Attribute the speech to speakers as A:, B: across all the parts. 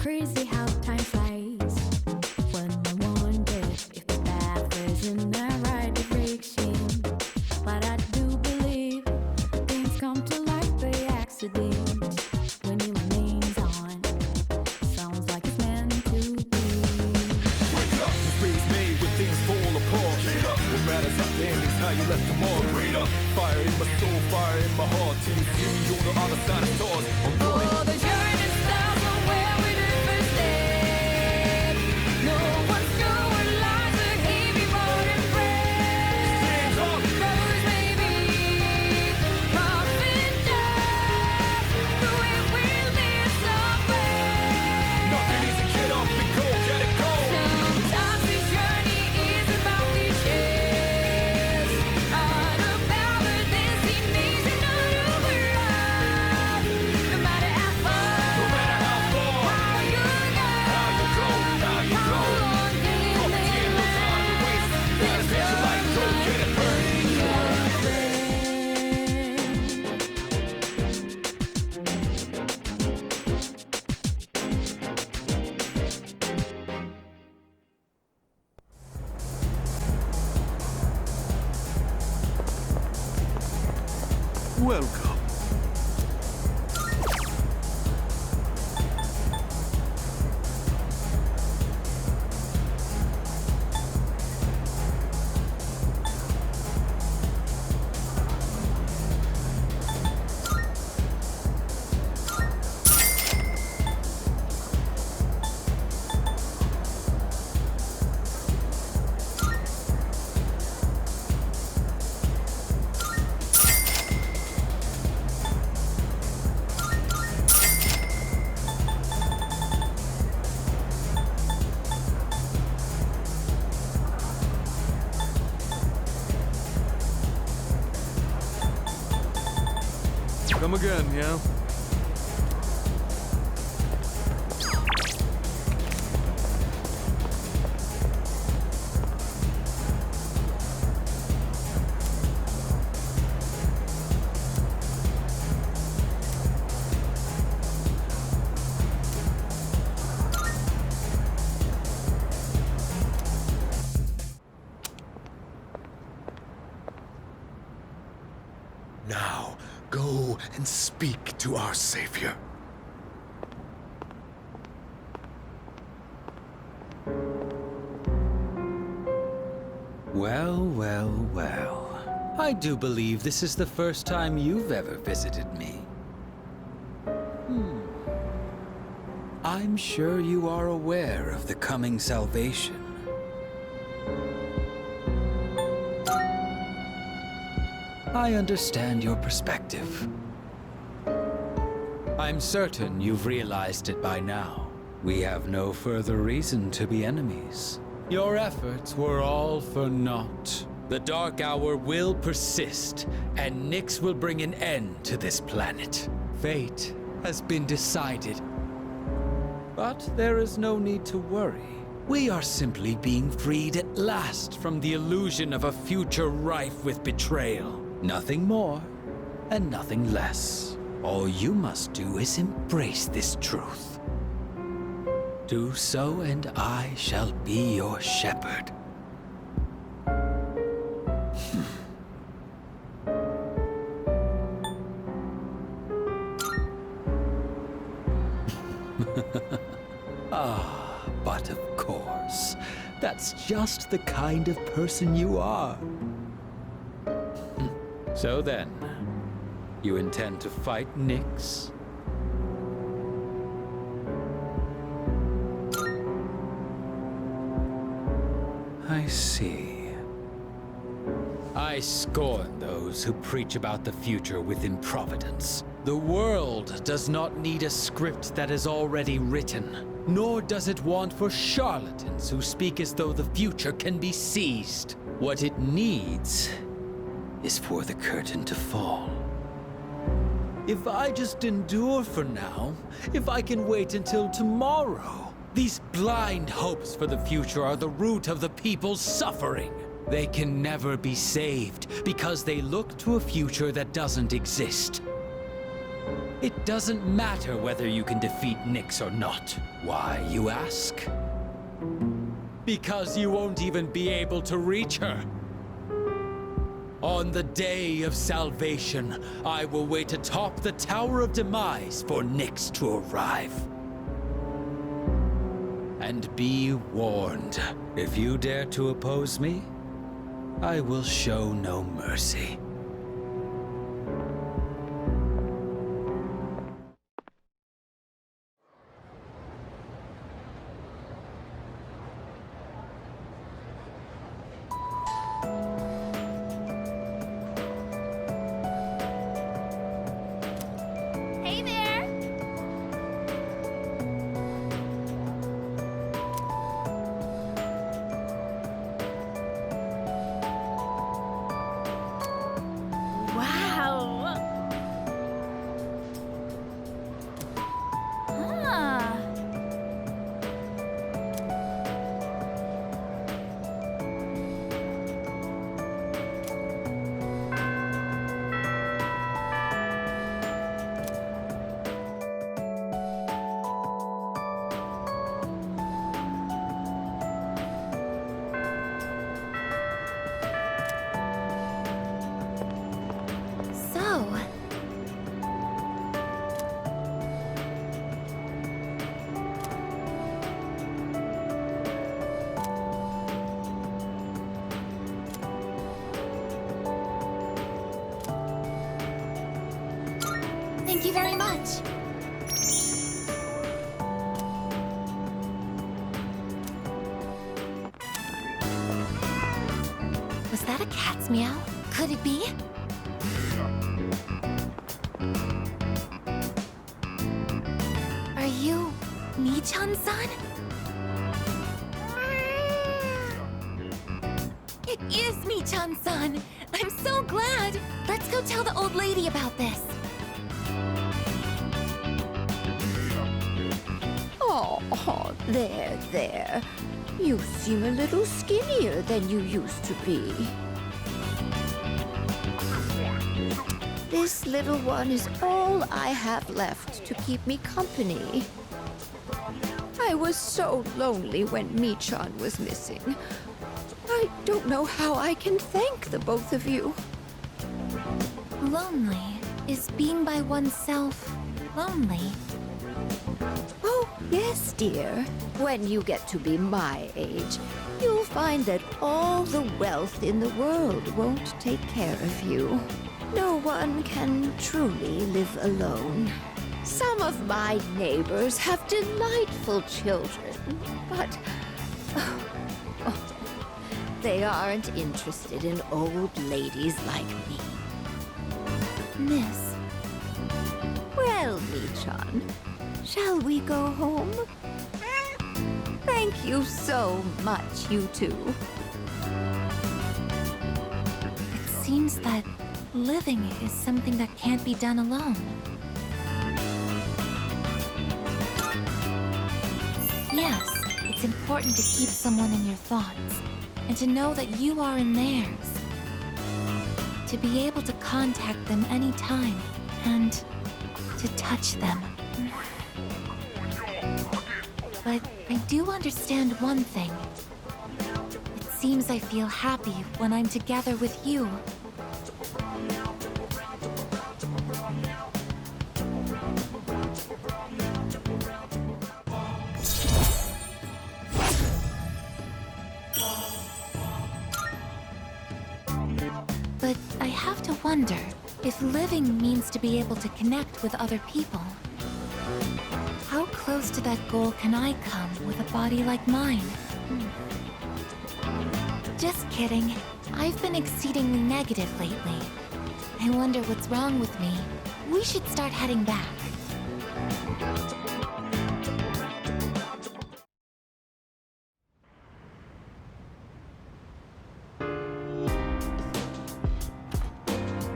A: Crazy how time flies. When I wonder if the path is in the right direction. But I do believe things come to light by accident. When it remains on, sounds like it's meant to be.
B: Wake up, the space made when things fall apart. Wake up, what matters at the end is how you left them all. Wait up, fire in my soul, fire in my heart. Till you see me on the other side of stars. I'm running.
A: Oh, the journey starts from where we did first step. No one's sure what lies ahead before it breaks. Rose baby, profit death. Through it we'll live somewhere.
B: Nothing easy, get up and go, get it go.
A: Sometimes this journey is about the chase. Out of power, destination, not over us. No matter how far,
B: No matter how far,
A: how you go,
B: how you go, how you
A: how
B: go.
A: long can
B: Come
A: they
B: again, no time to waste. Gotta set your light, go get it burning.
C: Welcome. Come again, yeah?
D: Now, go and speak to our Savior.
E: Well, well, well. I do believe this is the first time you've ever visited me. I'm sure you are aware of the coming salvation. I understand your perspective. I'm certain you've realized it by now. We have no further reason to be enemies. Your efforts were all for naught. The Dark Hour will persist, and Nyx will bring an end to this planet. Fate has been decided. But there is no need to worry. We are simply being freed at last from the illusion of a future rife with betrayal. Nothing more, and nothing less. All you must do is embrace this truth. Do so, and I shall be your shepherd. But of course, that's just the kind of person you are. So then, you intend to fight Nyx? I see. I scorn those who preach about the future with improvidence. The world does not need a script that is already written, nor does it want for charlatans who speak as though the future can be seized. What it needs is for the curtain to fall. If I just endure for now, if I can wait until tomorrow, these blind hopes for the future are the root of the people's suffering. They can never be saved because they look to a future that doesn't exist. It doesn't matter whether you can defeat Nyx or not. Why, you ask? Because you won't even be able to reach her. On the day of salvation, I will wait atop the Tower of Demise for Nyx to arrive. And be warned, if you dare to oppose me, I will show no mercy.
A: Hey there! Wow! Ah. So, thank you very much. Was that a cat's meow? Could it be? Are you Mi-chan's son? It is Mi-chan's son! I'm so glad! Let's go tell the old lady about this.
F: Oh, there. You seem a little skinnier than you used to be. This little one is all I have left to keep me company. I was so lonely when Mi-chan was missing. I don't know how I can thank the both of you.
A: Lonely? Is being by oneself lonely?
F: Oh, yes, dear. When you get to be my age, you'll find that all the wealth in the world won't take care of you. No one can truly live alone. Some of my neighbors have delightful children, but they aren't interested in old ladies like me.
A: Miss.
F: Well, Mi-chan, shall we go home? Thank you so much, you two.
A: It seems that living is something that can't be done alone. Yes, it's important to keep someone in your thoughts, and to know that you are in theirs. To be able to contact them anytime, and to touch them. But I do understand one thing. It seems I feel happy when I'm together with you. But I have to wonder if living means to be able to connect with other people. How close to that goal can I come with a body like mine? Just kidding. I've been exceedingly negative lately. I wonder what's wrong with me. We should start heading back.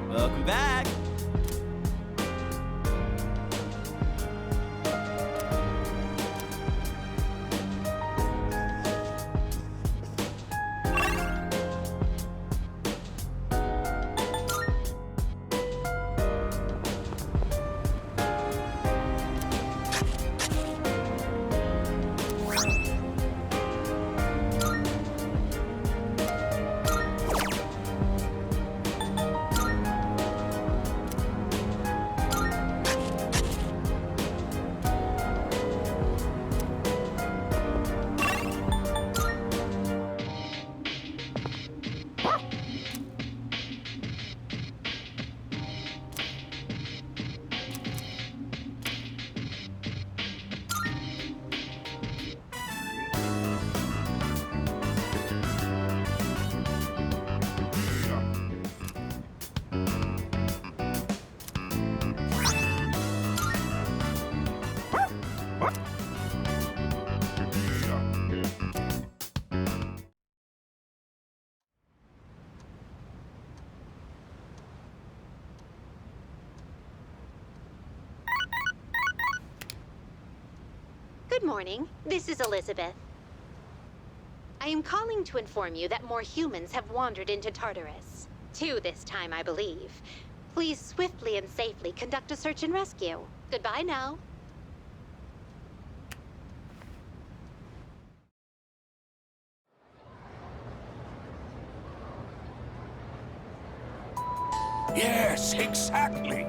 G: Welcome back! Good morning. This is Elizabeth. I am calling to inform you that more humans have wandered into Tartarus. 2 this time, I believe. Please swiftly and safely conduct a search and rescue. Goodbye now.
D: Yes, exactly.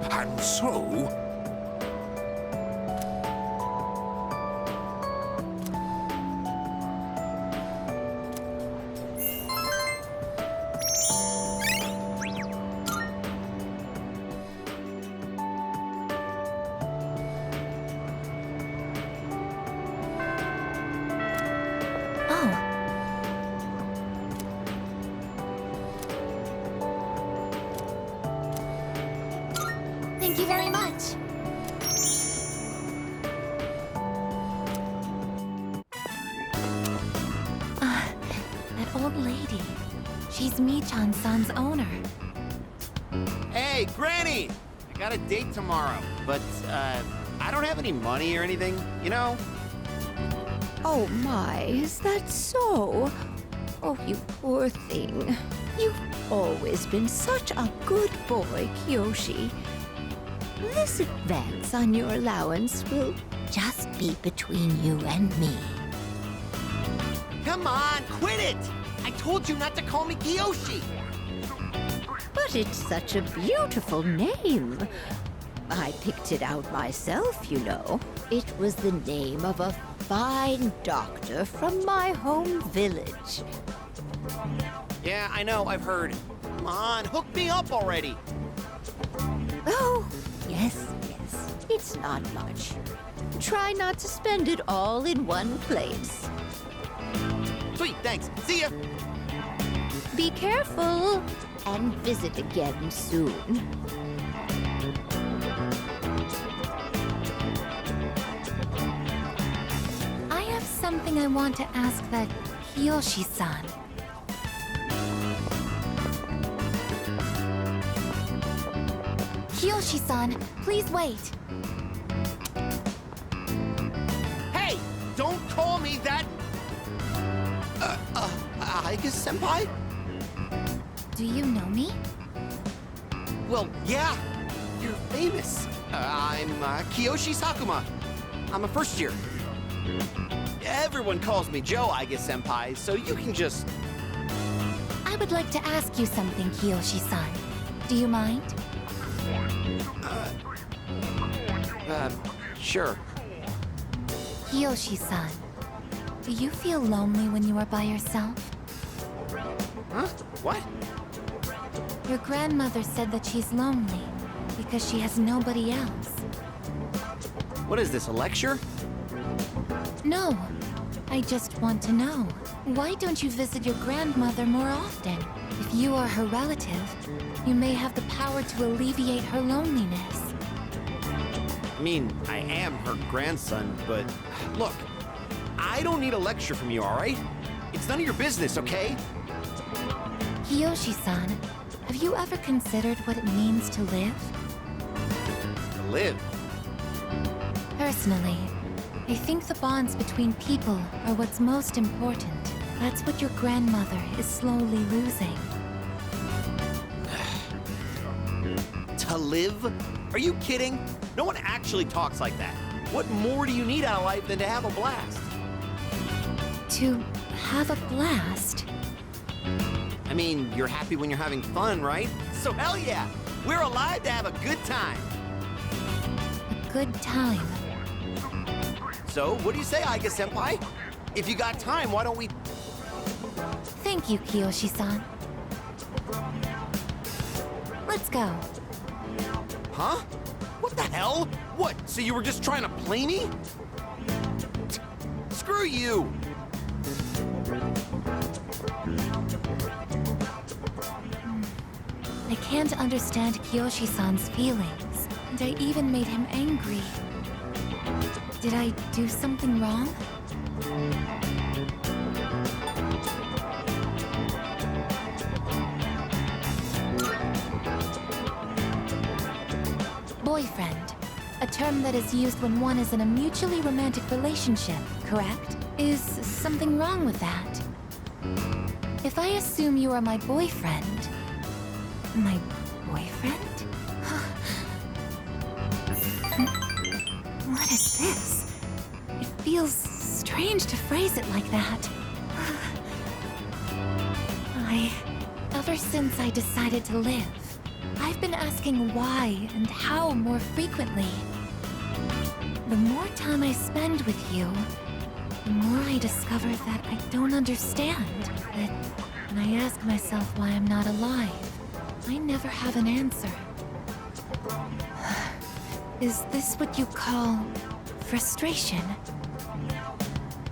D: And so...
A: Thank you very much. That old lady. She's Michan-san's owner.
H: Hey, Granny! I got a date tomorrow, but, I don't have any money or anything, you know?
F: Oh my, is that so? Oh, you poor thing. You've always been such a good boy, Kiyoshi. This advance on your allowance will just be between you and me.
H: Come on, quit it! I told you not to call me Kiyoshi!
F: But it's such a beautiful name. I picked it out myself, you know. It was the name of a fine doctor from my home village.
H: Yeah, I know, I've heard. Come on, hook me up already!
F: Oh, yes, yes. It's not much. Try not to spend it all in one place.
H: Sweet, thanks. See ya!
F: Be careful and visit again soon.
A: I have something I want to ask that Kiyoshi-san. Kiyoshi-san, please wait.
H: Hey! Don't call me that! I guess senpai?
A: Do you know me?
H: Well, yeah. You're famous. I'm Kiyoshi Sakuma. I'm a first year. Everyone calls me Joe, I guess, senpai, so you can just...
A: I would like to ask you something, Kiyoshi-san. Do you mind?
H: Sure.
A: Kiyoshi-san, do you feel lonely when you are by yourself?
H: Huh? What?
A: Your grandmother said that she's lonely because she has nobody else.
H: What is this, a lecture?
A: No, I just want to know. Why don't you visit your grandmother more often? If you are her relative, you may have the power to alleviate her loneliness.
H: I mean, I am her grandson, but look, I don't need a lecture from you, all right? It's none of your business, okay?
A: Kiyoshi-san, have you ever considered what it means to live?
H: To live.
A: Personally, I think the bonds between people are what's most important. That's what your grandmother is slowly losing.
H: To live? Are you kidding? No one actually talks like that. What more do you need out of life than to have a blast?
A: To have a blast?
H: I mean, you're happy when you're having fun, right? So hell yeah! We're alive to have a good time!
A: A good time.
H: So, what do you say, Aiga senpai? If you got time, why don't we...
A: Thank you, Kiyoshi-san. Let's go.
H: Huh? What the hell? What, so you were just trying to play me? Screw you!
A: I can't understand Kiyoshi-san's feelings, and I even made him angry. Did I do something wrong? Boyfriend, a term that is used when one is in a mutually romantic relationship, correct? Is something wrong with that? If I assume you are my boyfriend... My boyfriend? What is this? It feels strange to phrase it like that. Ever since I decided to live, I've been asking why and how more frequently. The more time I spend with you, the more I discover that I don't understand. That when I ask myself why I'm not alive, I never have an answer. Is this what you call frustration?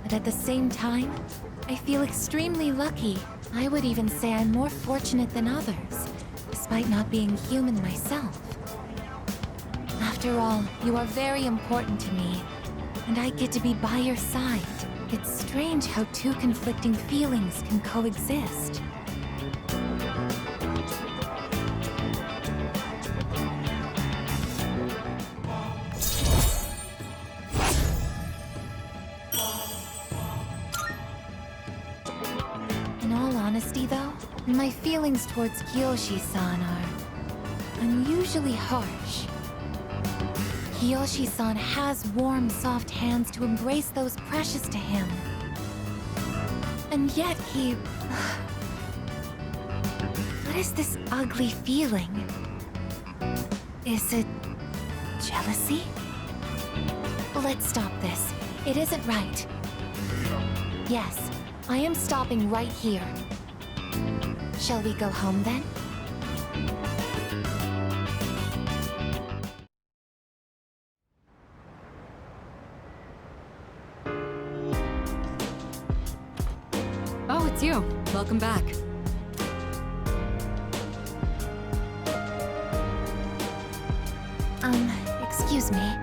A: But at the same time, I feel extremely lucky. I would even say I'm more fortunate than others, despite not being human myself. After all, you are very important to me, and I get to be by your side. It's strange how two conflicting feelings can coexist. In all honesty, though, my feelings towards Kiyoshi-san are unusually harsh. Kiyoshi-san has warm, soft hands to embrace those precious to him. And yet he... What is this ugly feeling? Is it... jealousy? Let's stop this. It isn't right. Yes, I am stopping right here. Shall we go home then?
I: Oh, it's you. Welcome back.
A: Excuse me.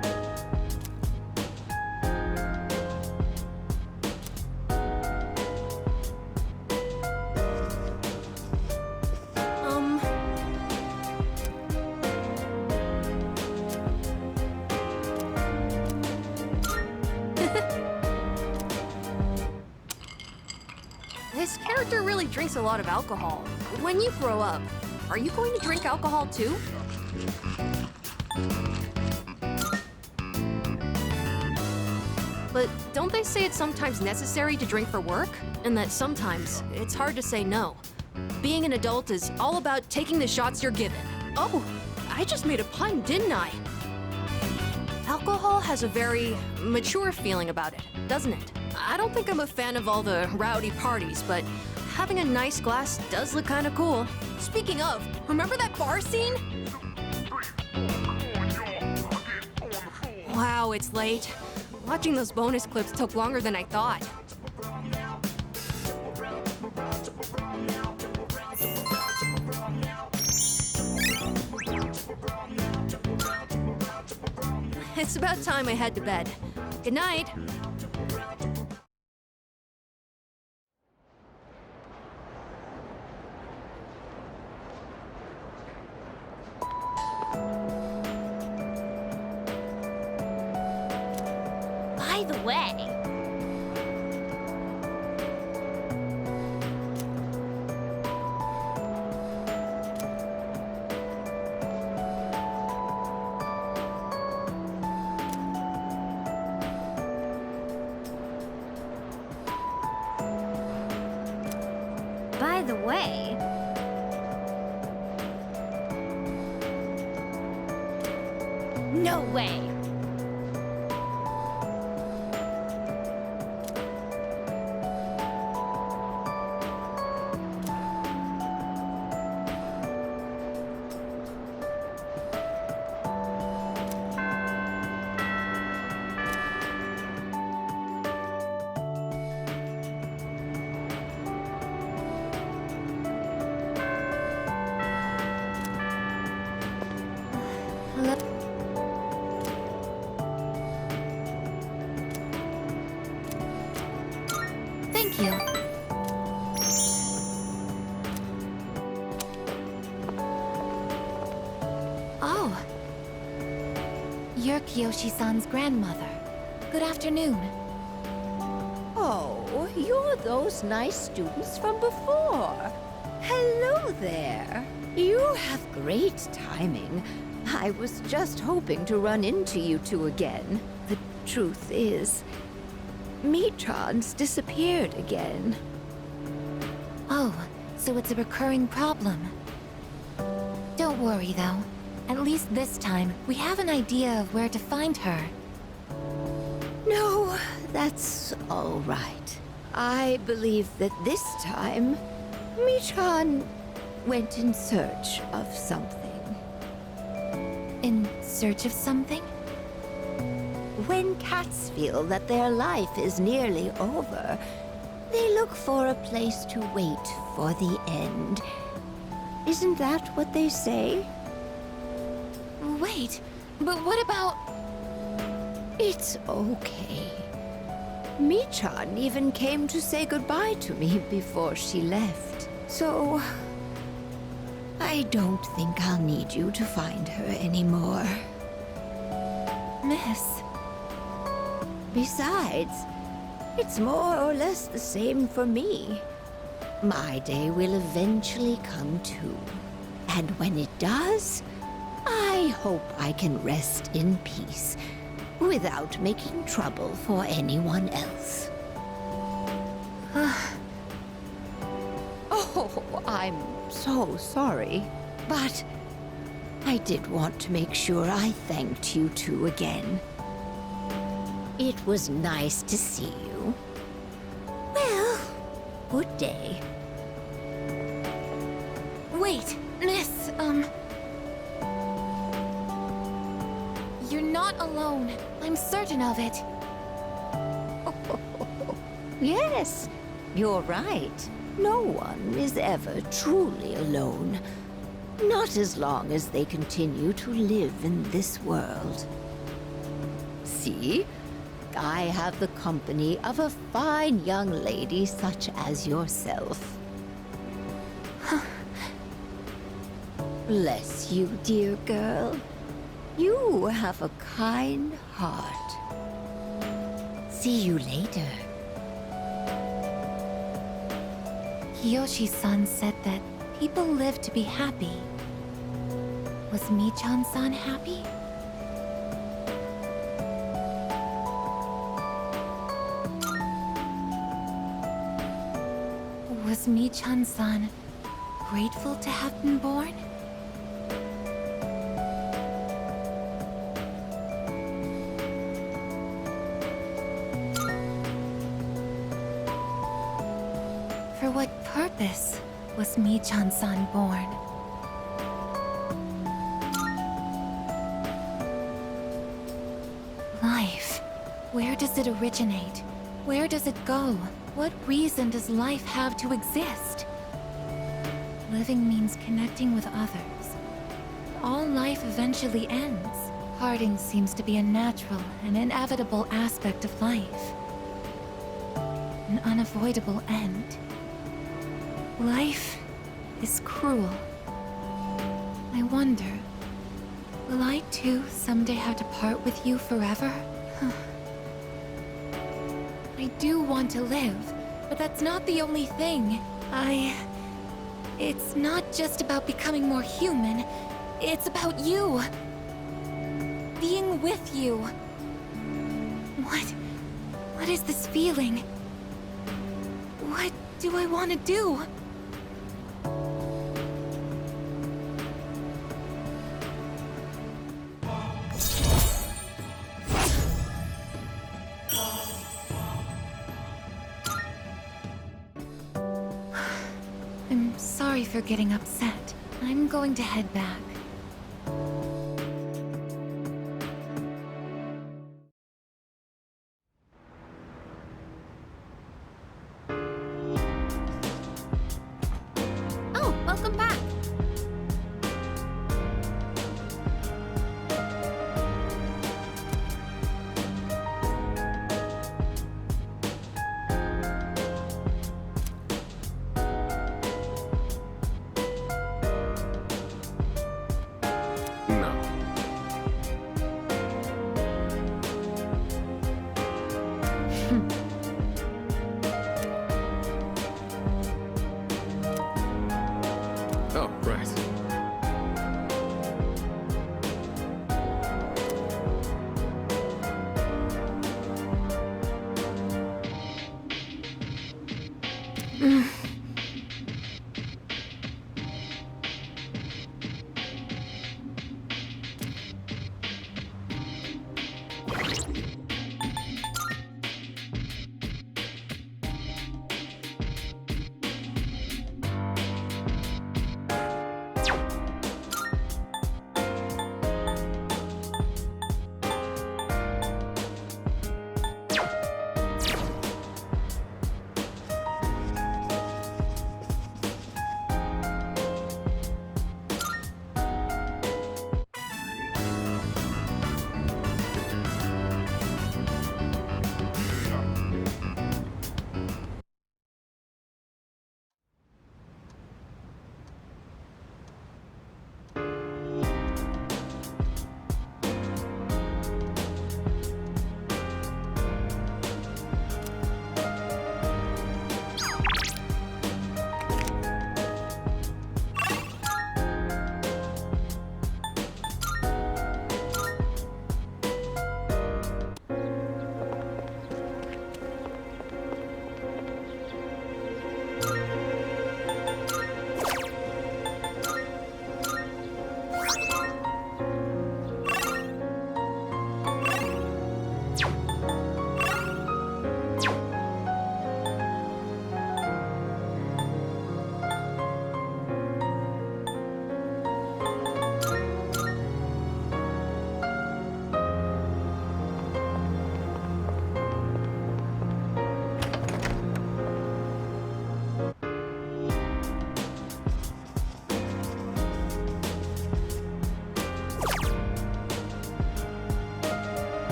I: This character really drinks a lot of alcohol. When you grow up, are you going to drink alcohol too? But don't they say it's sometimes necessary to drink for work? And that sometimes it's hard to say no. Being an adult is all about taking the shots you're given. Oh, I just made a pun, didn't I? Alcohol has a very mature feeling about it, doesn't it? I don't think I'm a fan of all the rowdy parties, but having a nice glass does look kind of cool. Speaking of, remember that bar scene? Wow, it's late. Watching those bonus clips took longer than I thought. It's about time I head to bed. Good night.
G: By the way, no way.
I: you. Oh. You're Kiyoshi-san's grandmother. Good afternoon.
F: Oh, you're those nice students from before. Hello there. You have great timing. I was just hoping to run into you two again. The truth is, Michan's disappeared again.
I: Oh, so it's a recurring problem. Don't worry, though. At least this time, we have an idea of where to find her.
F: No, that's all right. I believe that this time, Michan went in search of something.
I: In search of something?
F: When cats feel that their life is nearly over, they look for a place to wait for the end. Isn't that what they say?
I: Wait, but what about...
F: It's okay. Michan even came to say goodbye to me before she left. So... I don't think I'll need you to find her anymore.
I: Miss...
F: Besides, it's more or less the same for me. My day will eventually come too. And when it does, I hope I can rest in peace without making trouble for anyone else. Oh, I'm so sorry. But I did want to make sure I thanked you two again. It was nice to see you. Well, good day.
I: Wait, Miss, You're not alone. I'm certain of it.
F: Yes, you're right. No one is ever truly alone. Not as long as they continue to live in this world. See? I have the company of a fine young lady such as yourself. Bless you, dear girl. You have a kind heart. See you later.
I: Kiyoshi-san said that people live to be happy. Was Michan-san happy? Was Michan-san grateful to have been born? For what purpose was Michan-san born? Life. Where does it originate? Where does it go? What reason does life have to exist? Living means connecting with others. All life eventually ends. Parting seems to be a natural and inevitable aspect of life. An unavoidable end. Life is cruel. I wonder, will I too someday have to part with you forever? I do want to live, but that's not the only thing. It's not just about becoming more human. It's about you. Being with you. What is this feeling? What do I want to do? I'm sorry for getting upset. I'm going to head back.
G: Oh, welcome back.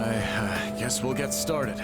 C: I guess we'll get started.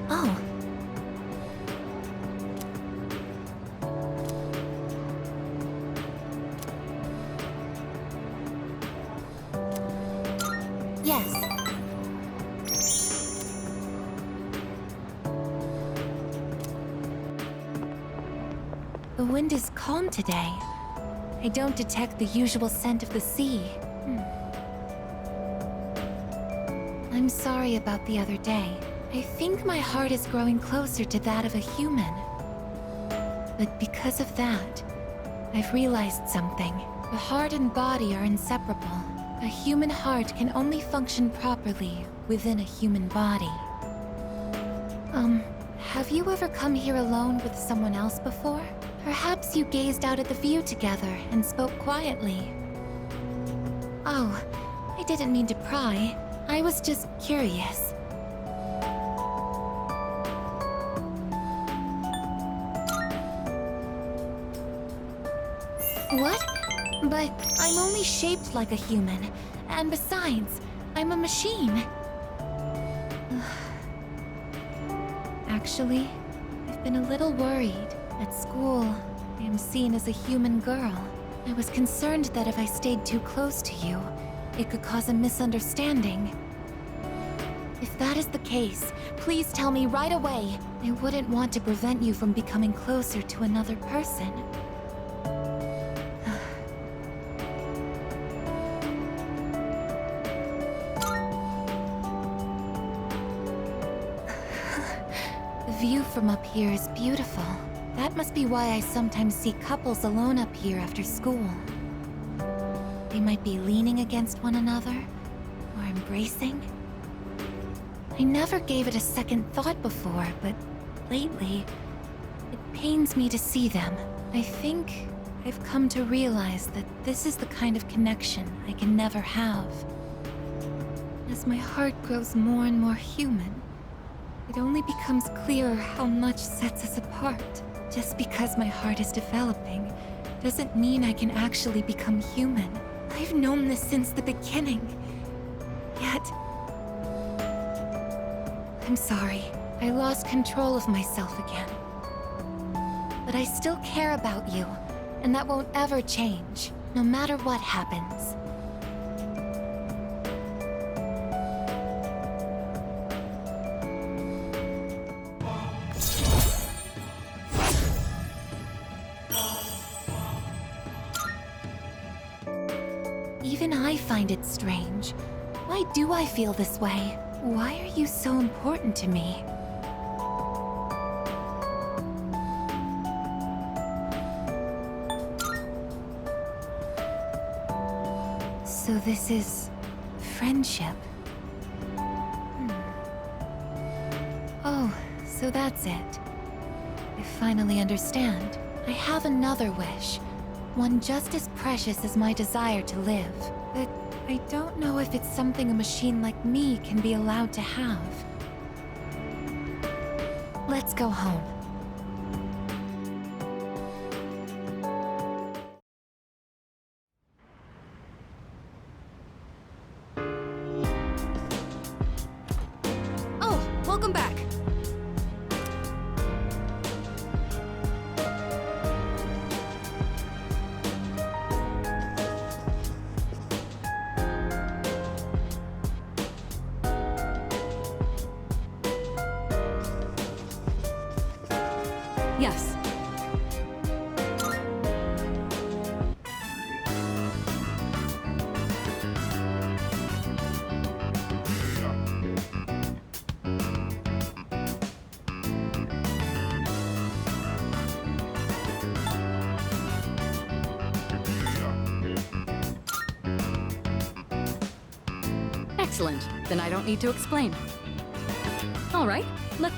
A: Oh. Yes. The wind is calm today. I don't detect the usual scent of the sea. I'm sorry about the other day. I think my heart is growing closer to that of a human. But because of that, I've realized something. The heart and body are inseparable. A human heart can only function properly within a human body. Have you ever come here alone with someone else before? Perhaps you gazed out at the view together and spoke quietly. Oh, I didn't mean to pry. I was just curious. What? But I'm only shaped like a human. And besides, I'm a machine. Actually, I've been a little worried. At school, I am seen as a human girl. I was concerned that if I stayed too close to you, it could cause a misunderstanding. If that is the case, please tell me right away. I wouldn't want to prevent you from becoming closer to another person. The view from up here is beautiful. That must be why I sometimes see couples alone up here after school. They might be leaning against one another, or embracing. I never gave it a second thought before, but lately, it pains me to see them. I think I've come to realize that this is the kind of connection I can never have. As my heart grows more and more human, it only becomes clearer how much sets us apart. Just because my heart is developing doesn't mean I can actually become human. I've known this since the beginning. Yet... I'm sorry. I lost control of myself again. But I still care about you, and that won't ever change, no matter what happens. Even I find it strange. Why do I feel this way? Why are you so important to me? So this is... friendship. Oh, so that's it. I finally understand. I have another wish. One just as precious as my desire to live. But I don't know if it's something a machine like me can be allowed to have. Let's go home.
I: Oh, welcome back. Yes.
J: Excellent. Then I don't need to explain. All right, let's...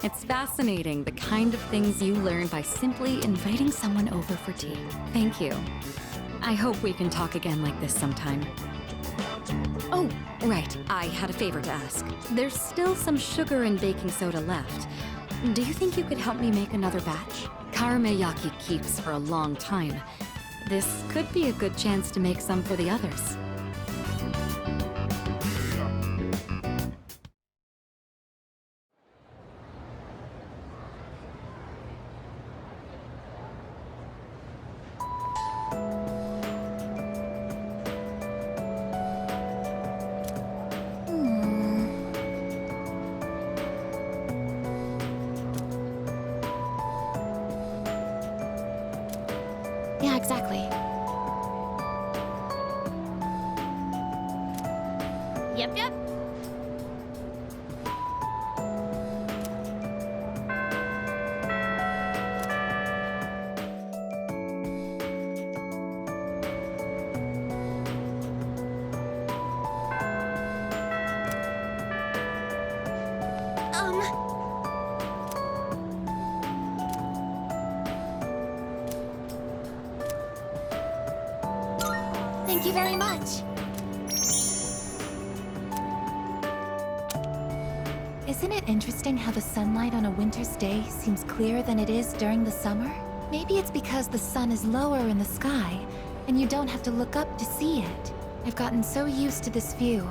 J: It's fascinating, the kind of things you learn by simply inviting someone over for tea. Thank you. I hope we can talk again like this sometime. Oh, right. I had a favor to ask. There's still some sugar and baking soda left. Do you think you could help me make another batch? Karameyaki keeps for a long time. This could be a good chance to make some for the others.
K: Yeah, exactly. Yep. Thank you very much. Isn't it interesting how the sunlight on a winter's day seems clearer than it is during the summer? Maybe it's because the sun is lower in the sky, and you don't have to look up to see it. I've gotten so used to this view,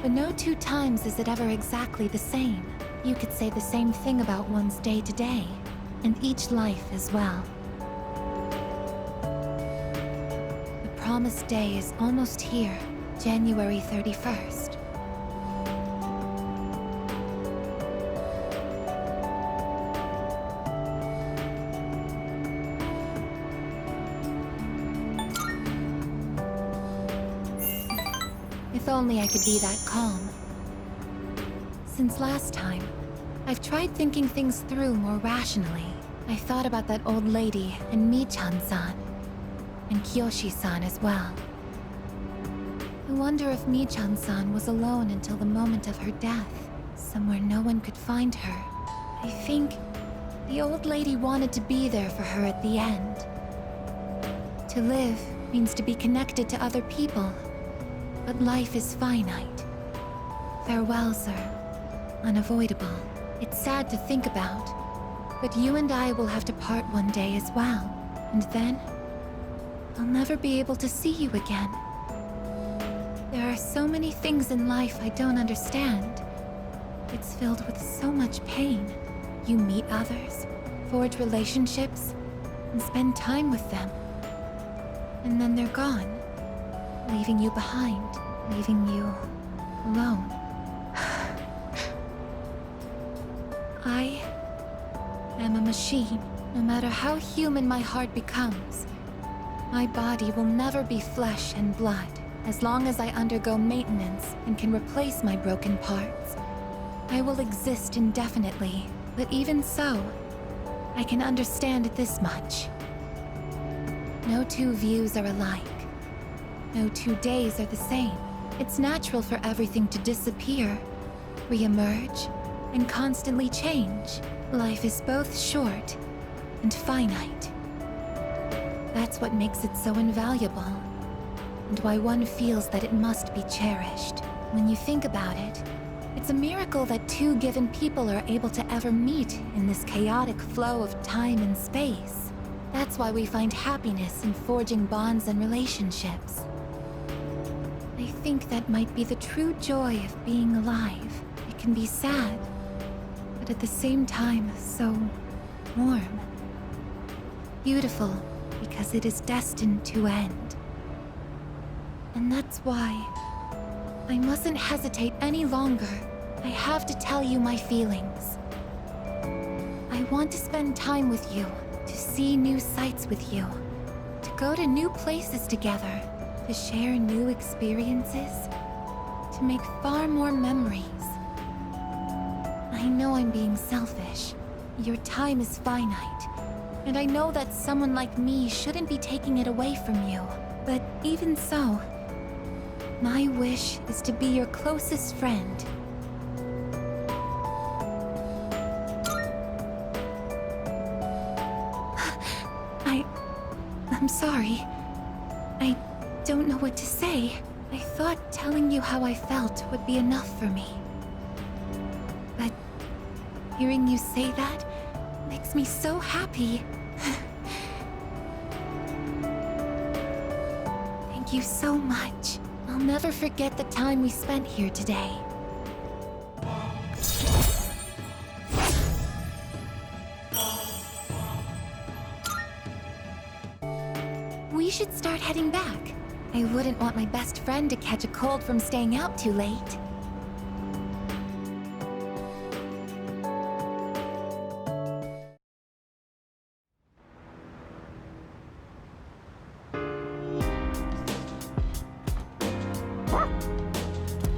K: but no two times is it ever exactly the same. You could say the same thing about one's day to day, and each life as well. The promised day is almost here, January 31st. If only I could be that calm. Since last time, I've tried thinking things through more rationally. I thought about that old lady and Michan-san, and Kiyoshi-san as well. I wonder if Michan-san was alone until the moment of her death, somewhere no one could find her. I think the old lady wanted to be there for her at the end. To live means to be connected to other people, but life is finite. Farewell, sir. Unavoidable. It's sad to think about, but you and I will have to part one day as well, and then I'll never be able to see you again. There are so many things in life I don't understand. It's filled with so much pain. You meet others, forge relationships, and spend time with them. And then they're gone, leaving you behind, leaving you alone. I am a machine. No matter how human my heart becomes, my body will never be flesh and blood. As long as I undergo maintenance and can replace my broken parts, I will exist indefinitely. But even so, I can understand this much. No two views are alike. No 2 days are the same. It's natural for everything to disappear, re-emerge, and constantly change. Life is both short and finite. That's what makes it so invaluable, and why one feels that it must be cherished. When you think about it, it's a miracle that two given people are able to ever meet in this chaotic flow of time and space. That's why we find happiness in forging bonds and relationships. I think that might be the true joy of being alive. It can be sad, but at the same time, so warm. Beautiful, because it is destined to end. And that's why I mustn't hesitate any longer. I have to tell you my feelings. I want to spend time with you, to see new sights with you, to go to new places together, to share new experiences, to make far more memories. I know I'm being selfish. Your time is finite, and I know that someone like me shouldn't be taking it away from you. But even so, my wish is to be your closest friend. I'm sorry. I don't know what to say. I thought telling you how I felt would be enough for me. But hearing you say that makes me so happy. Thank you so much. I'll never forget the time we spent here today. We should start heading back. I wouldn't want my best friend to catch a cold from staying out too late.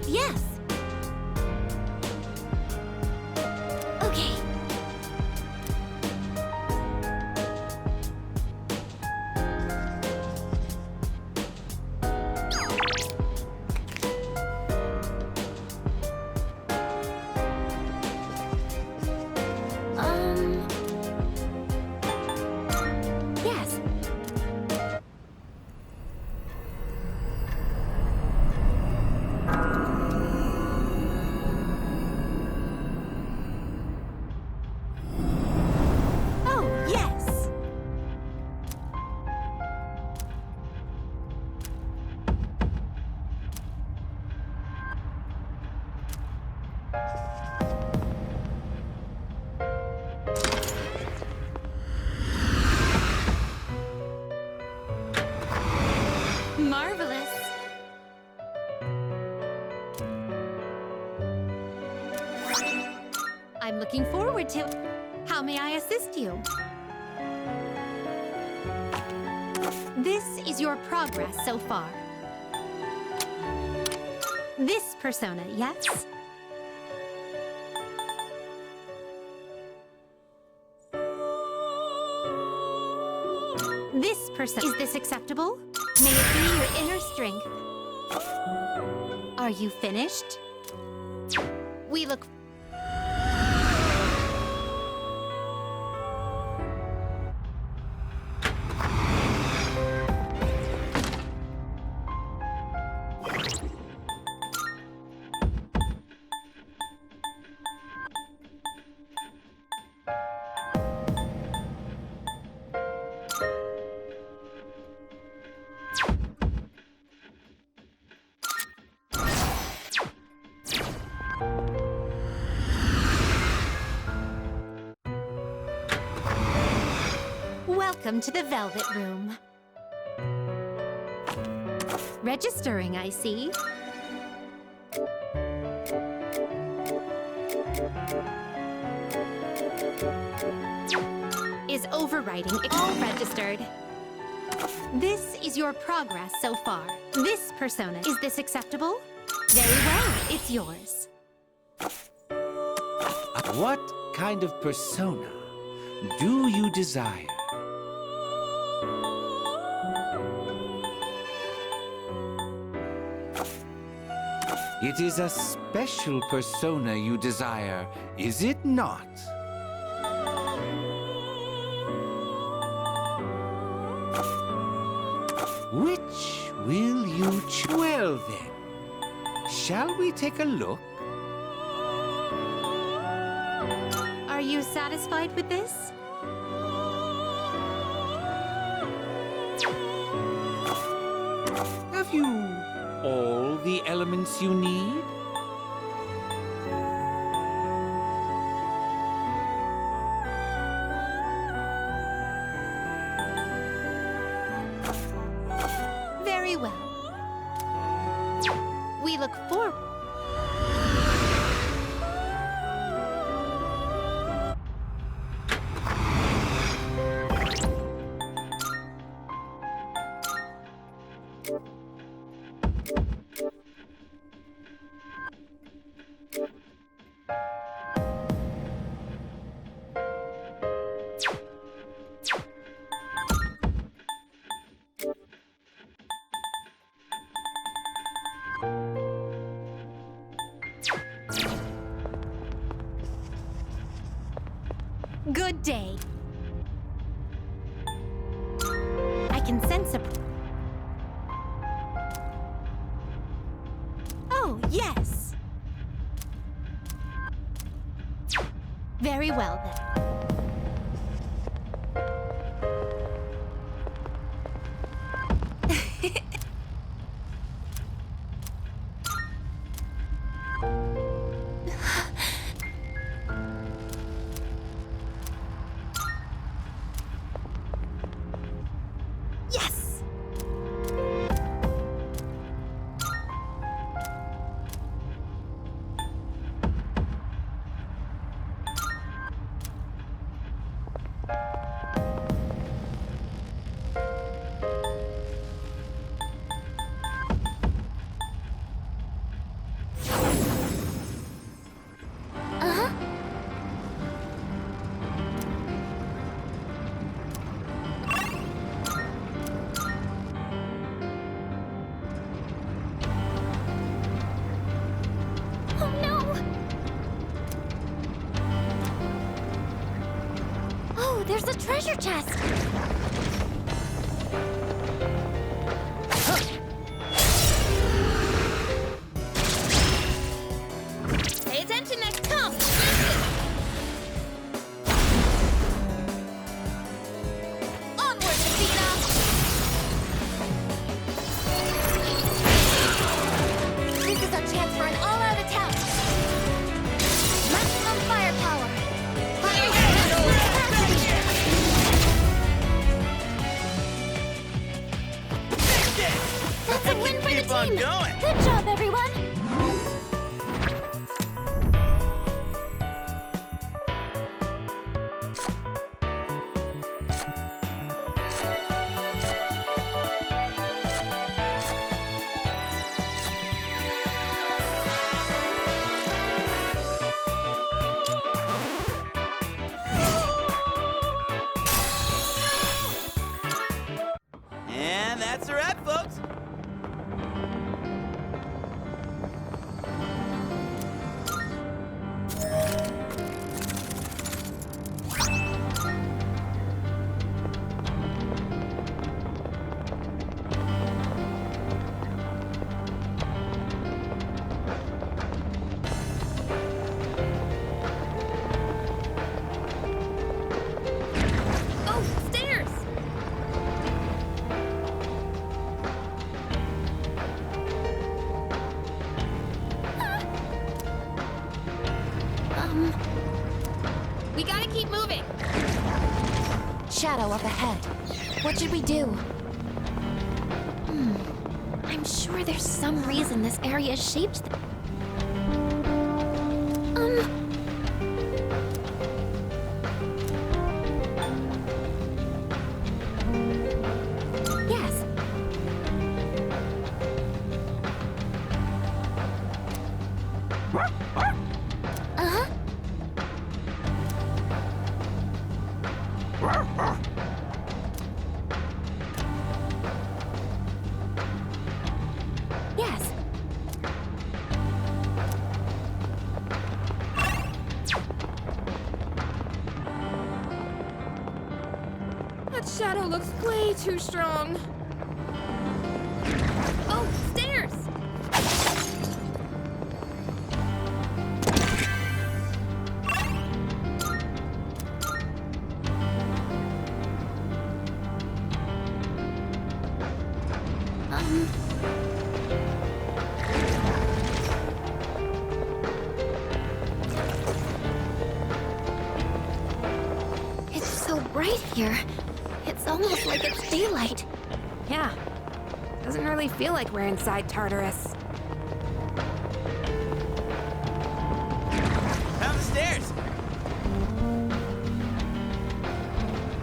K: Yes! Okay. Yes. Oh, yes. Marvelous. I'm looking forward to it. How may I assist you? This is your progress so far. This persona, yes? This persona. Is this acceptable? May it be your inner strength. Are you finished? We look... Welcome to the Velvet Room. Registering, I see. Is overriding all registered. This is your progress so far. This persona. Is this acceptable? Very well, it's yours.
L: What kind of persona do you desire? It is a special persona you desire, is it not? Which will you choose? Well then, shall we take a look?
G: Are you satisfied with this?
L: Have you all the elements you need?
G: Very well. We look forward. Good day. I can sense a... Oh, yes. Very well, then. Yes! Uh-huh. Oh no! Oh, there's a treasure chest! Pay attention next time! Onward, Athena! This is our chance for an all-out attack! Maximum firepower! That's a win for the team! Good job, everyone!
H: And that's a wrap, folks.
I: Oh, stairs! We gotta keep moving.
K: Shadow up ahead. What should we do?
A: I'm sure there's some reason this area is shaped. Yes. Uh-huh. Yes.
I: That shadow looks way too strong. Oh, stairs!
A: It's so bright here. It's almost like it's daylight.
I: Yeah. Doesn't really feel like we're inside Tartarus.
H: stairs.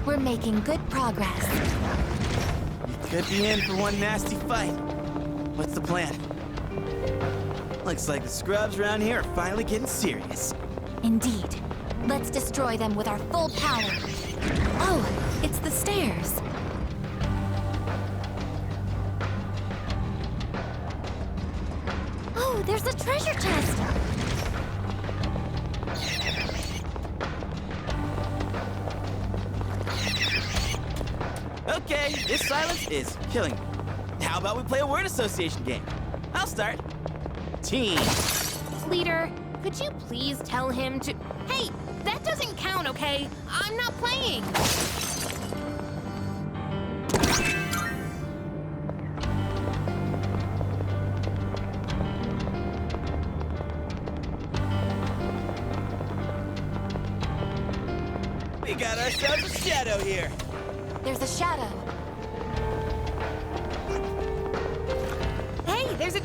K: We're making good progress.
H: Could be in for one nasty fight. What's the plan? Looks like the scrubs around here are finally getting serious.
K: Indeed. Let's destroy them with our full power. Oh, it's the stairs. Oh, there's a treasure chest.
H: Okay, this silence is killing me. How about we play a word association game? I'll start. Team.
I: Leader, could you please tell him to... Hey, that doesn't count, okay? I'm not playing.
H: We got ourselves a shadow here.
K: There's a shadow.
I: Hey, there's a...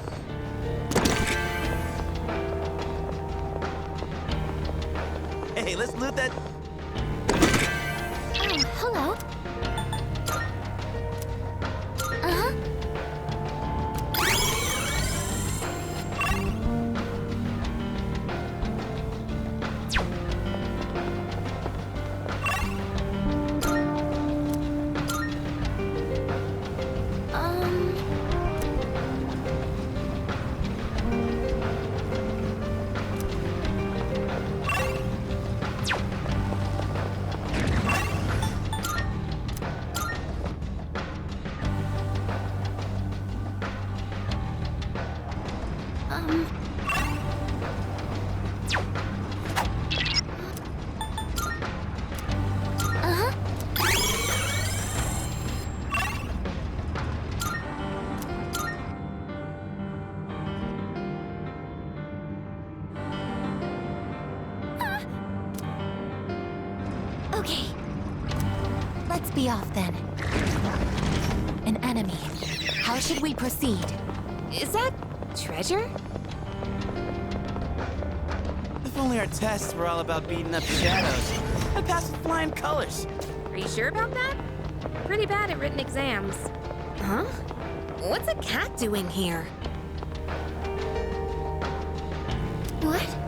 H: Hey, let's loot that.
K: Oh, hello. Uh-huh. Okay. Let's be off then. An enemy. How should we proceed?
I: Is that treasure?
H: If only our tests were all about beating up shadows. I passed with flying colors.
I: Are you sure about that? Pretty bad at written exams. Huh? What's a cat doing here?
K: What?